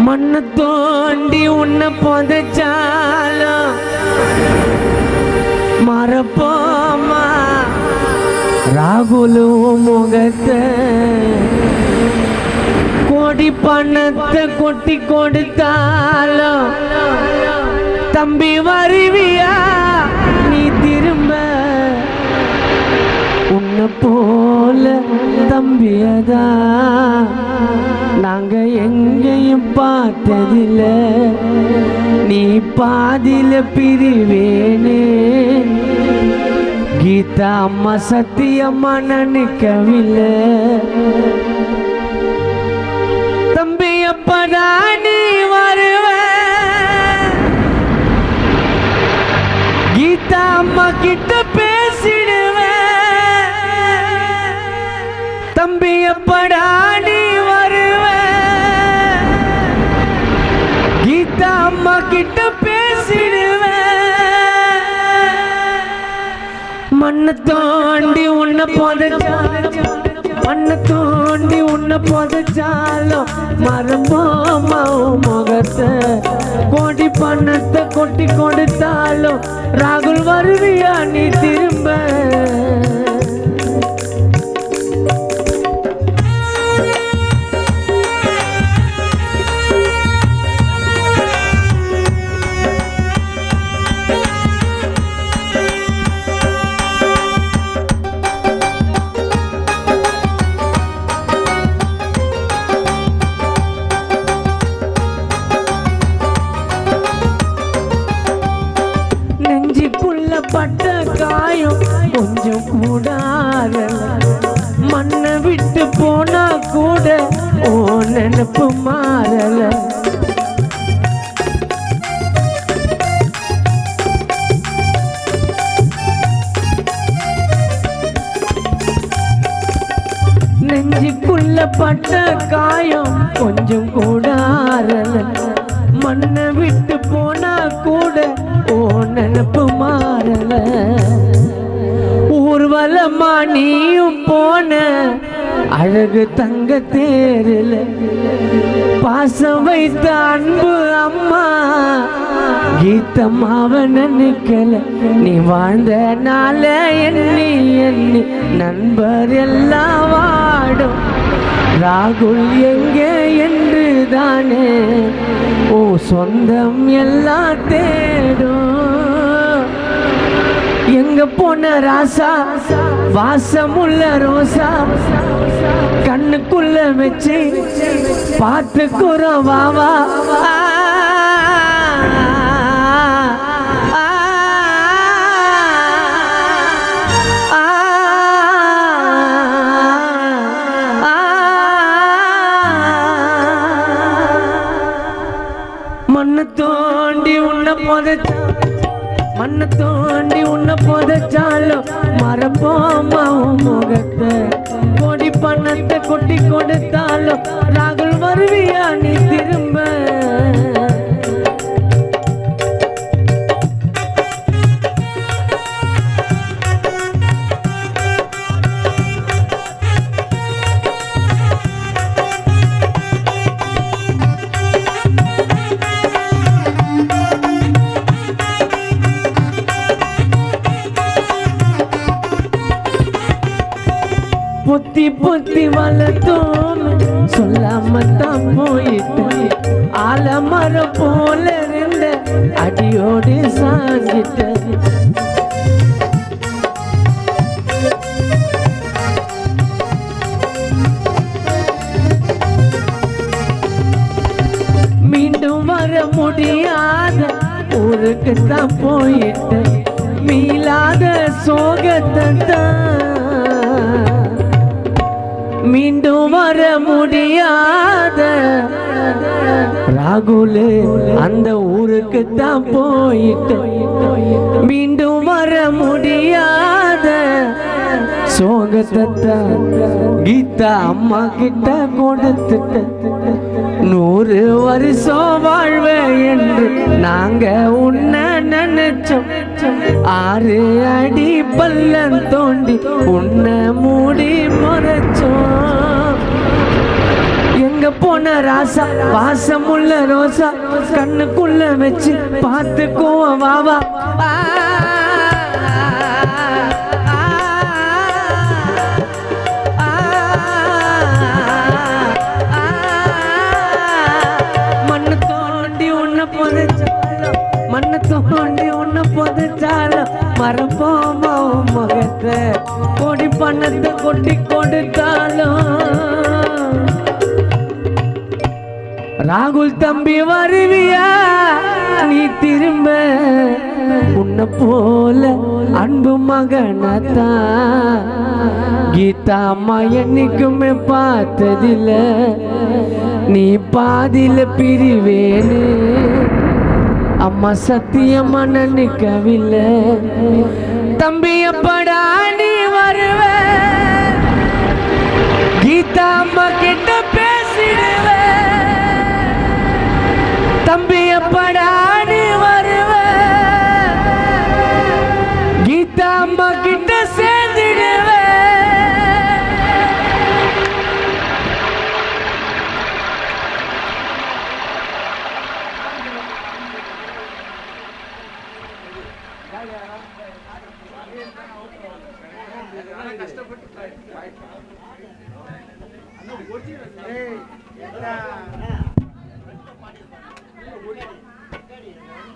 மண்ணு தோண்டி உன்னை புதைச்சாலும் மறப்போமா ராகுலு முகத்தை? கோடி பணத்தை கொட்டி கொடுத்தாலும் தம்பி வருவியா நீ திரும்ப? உன்னை போல தம்பியதா நாங்க எங்கேயும் பார்த்ததில்ல. நீ பாதில பிரிவேனே கீதா அம்மா சத்தியம்மா நினைக்கவில்லை. தம்பி எப்படா நீ வருவ? கீதா அம்மா கிட்ட பேசிடுவேன். தம்பி எப்படா நீ வருவ? கீதா அம்மா கிட்ட பேசிடுவேன். மண்ணை தோண்டி உன்னை புதைச்சாலும் மண்ணை தோண்டி உன்னை புதைச்சாலும் மரமாமா முகத்தை. கோடி பணத்தை கொட்டி கொடுத்தாலும் ராகுல் வருவியா நீ திரும்ப? பட்ட காயம் கொஞ்சம் கூடாத மண்ணை விட்டு போனா கூட ஓ நினைப்பு மாறல. நெஞ்சுக்குள்ள பட்ட காயம் கொஞ்சம் கூடாரல மண்ணை விட்டு போனா கூட ஓ நினைப்பு மாறல. ஊர்வலமா நீயும் போன அழகு தங்க தேரில் பாசம் வைத்த அன்பு அம்மா கீதம்மாவ நினைக்கல. நீ வாழ்ந்த நாள எண்ணி எண்ணி நண்பர் எல்லாம் வாடும். ராகுல் எங்கே என்று தானே ஓ சொந்தம் எல்லாம் தேடும். எங்க போன ராசா வாசமுள்ள ரோசா கண்ணுக்குள்ள வச்சு பார்த்துக்குறோம் வாவா. மண்ணு தோண்டி உன்னை புதைச்சா மண்ணு தோண்டி உன்னை புதைச்சாலும் மறப்போமா முகத்தை. கோடி பணத்தை கொட்டி கொடுத்தாலும் ராகுல் வருவியா நீ திரும்ப? புத்தி புத்தி வளர்த்தோம் சொல்லாமத்தான் போயிட்டு ஆலமரம் போல இருந்த அடியோடு சாஞ்சிட்ட. மீண்டும் வர முடியாத ஊருக்கு தான் போயிட்டு மீளாத சோகத்தை தான். மீண்டும் வர முடியாத ராகுல் அந்த ஊருக்கு தான் போயிட்டு மீண்டும் வர முடியாத சோகத்தை கீதா அம்மா கிட்ட கொடுத்துட்ட 100 வருஷம் வாழ்வ என்று நாங்க உன்னை நினைச்சோம் 6 அடி பள்ளம் தோண்டி உன்னை மூடி மறைச்சோம் எங்க போன ராசா வாசமுள்ள ரோசா கண்ணுக்குள்ள வச்சு பார்த்துக்குவோம் வாவா மண்ணு தோண்டி உன்னை புதைச்சாலும் மறப்போமா முகத்தை கோடி பணத்தை கொட்டி கொடுத்தாலும் ராகுல் தம்பி வருவியா நீ திரும்ப உன்னை போல அன்பு மகனத்தான் கீதா அம்மா என்னைக்குமே பார்த்ததில்ல நீ பாதியில பிரிவேன்னு அம்மா சத்தியமா நினைக்கவில்லை தம்பி எப்படா நீ வருவ கீதா அம்மா கிட்ட பேசிடுவ தம்பி எப்படா நீ வருவ கீதா அம்மா கிட்ட சேர்ந்துடுவ கஷ்டப்பட்டு